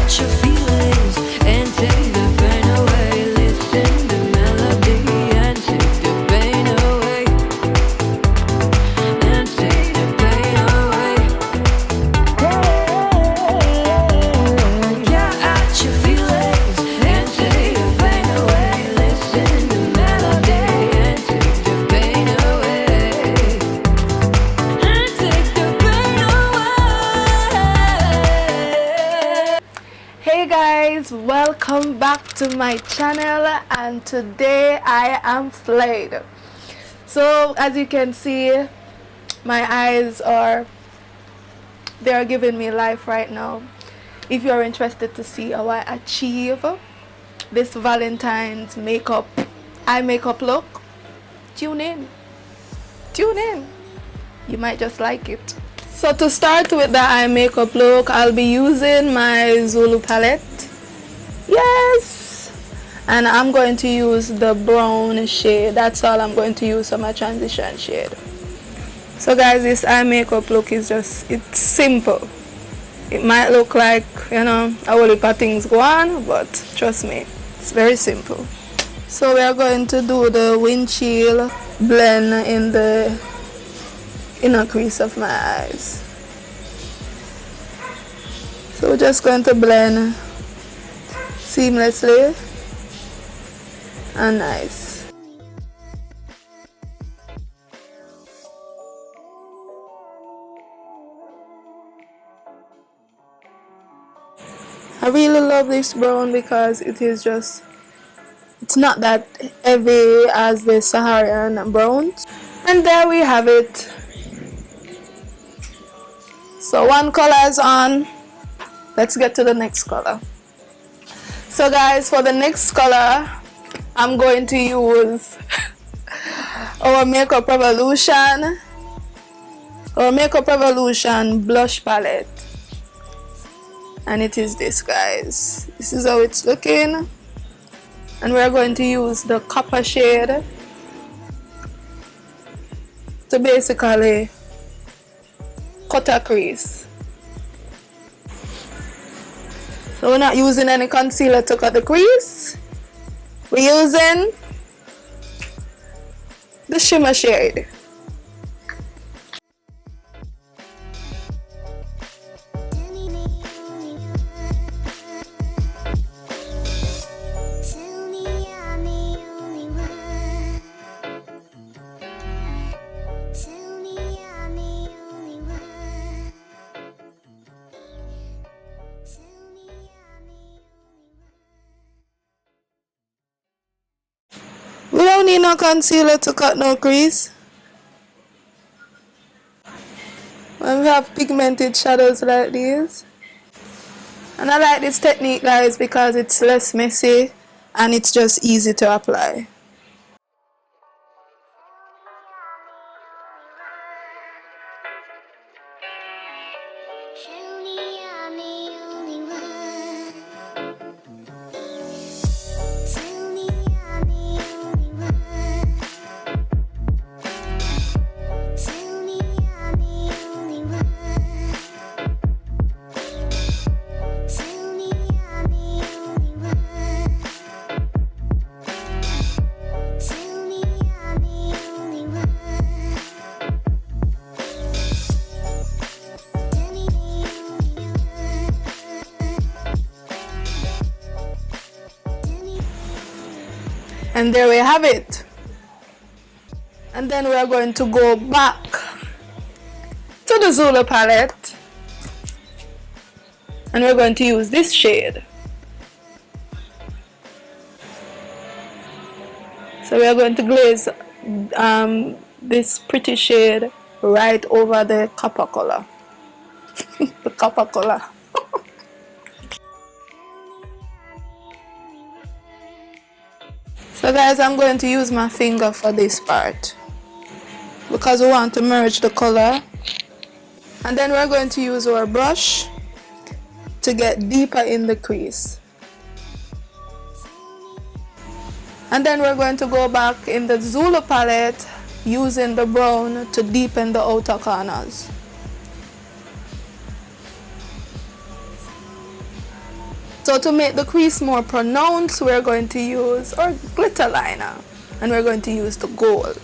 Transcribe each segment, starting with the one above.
out your feelings and take the pain away. Listen to melody and take the pain away. And take the pain away. Get out your feelings and take the pain away. Listen to melody and take the pain away. And take the pain away. Hey guys, welcome back to my channel, and today I am flayed. So as you can see, my eyes they're giving me life right now. If you're interested to see how I achieve this Valentine's eye makeup look, tune in. You might just like it. So to start with the eye makeup look, I'll be using my Zulu palette. Yes! And I'm going to use the brown shade. That's all I'm going to use for my transition shade. So guys, this eye makeup look is it's simple. It might look like, a whole heap of things go on, but trust me, it's very simple. So we are going to do the windshield blend in the inner crease of my eyes. So we're just going to blend seamlessly and nice. I really love this brown because it's not that heavy as the Saharan browns. And there we have it. So one color is on. Let's get to the next color. So guys, for the next color, I'm going to use our Makeup Revolution blush palette. And it is this, guys. This is how it's looking. And we're going to use the copper shade to basically cut a crease. So we're not using any concealer to cut the crease. We're using the shimmer shade. We don't need no concealer to cut no crease. When we have pigmented shadows like these. And I like this technique, guys, because it's less messy and it's just easy to apply. And there we have it. And then we are going to go back to the Zulu palette. And we're going to use this shade. So we are going to glaze this pretty shade right over the copper color. The copper color. So guys, I'm going to use my finger for this part because we want to merge the color. And then we're going to use our brush to get deeper in the crease. And then we're going to go back in the Zulu palette using the brown to deepen the outer corners. So to make the crease more pronounced, we're going to use our glitter liner, and we're going to use the gold.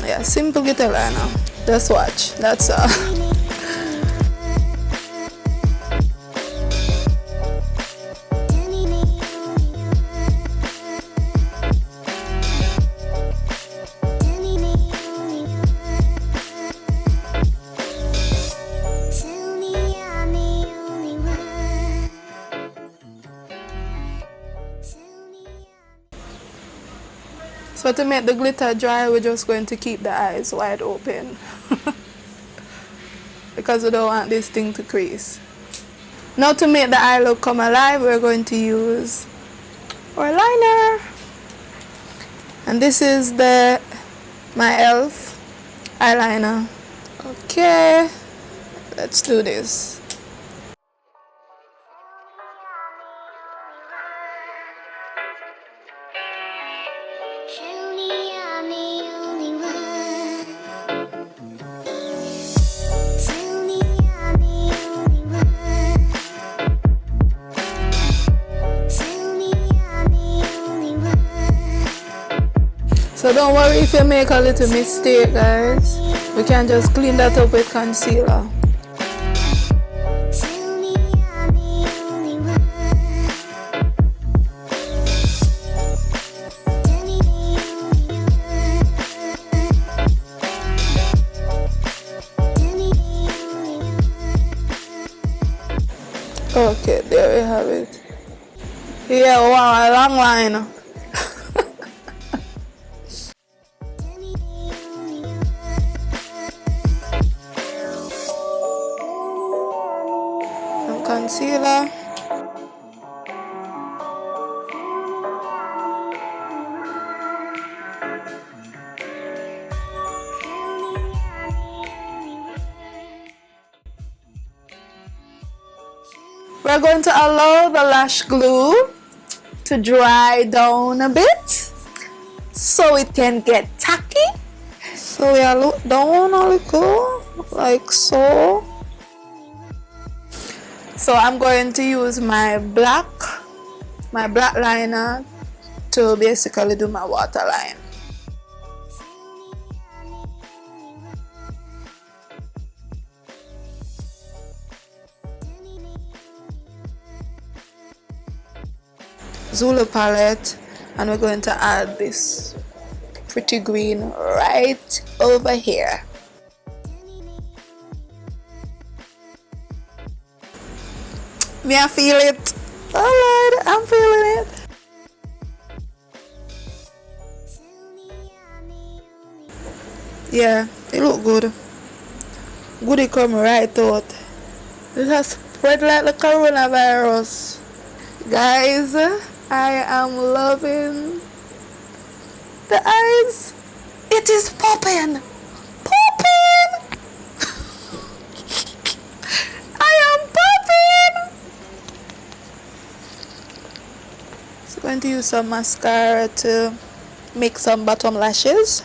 Yeah, simple glitter liner. Just watch. That's all. So to make the glitter dry, we're just going to keep the eyes wide open because we don't want this thing to crease. Now to make the eye look come alive, we're going to use our liner. And this is my e.l.f. eyeliner. Okay, let's do this. So don't worry if you make a little mistake, guys. We can just clean that up with concealer. Okay, there we have it. Yeah, wow, a long line. Concealer. We're going to allow the lash glue to dry down a bit so it can get tacky. So we are look down a little like so. So I'm going to use my black liner to basically do my waterline. Zulu palette, and we're going to add this pretty green right over here. Me, I feel it. Oh Lord, I'm feeling it. Yeah, it look good. Goody come right out. It has spread like the coronavirus. Guys, I am loving the eyes. It is popping. Popping. I am popping. So I'm going to use some mascara to make some bottom lashes.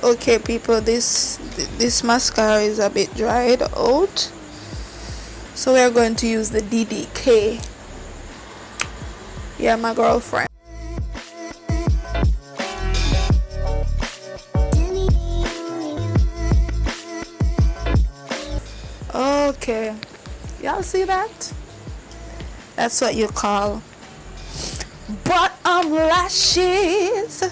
Okay people, this mascara is a bit dried out, so we are going to use the DDK. Yeah, my girlfriend. Okay, y'all see that? That's what you call bottom lashes.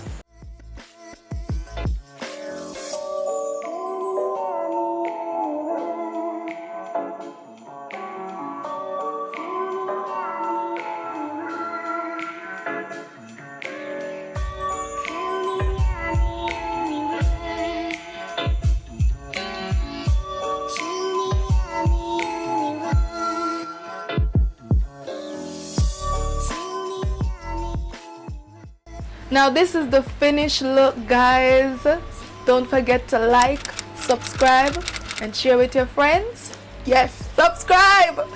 Now this is the finished look, guys. Don't forget to like, subscribe, and share with your friends. Yes, subscribe.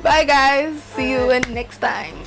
Bye guys, see you in next time.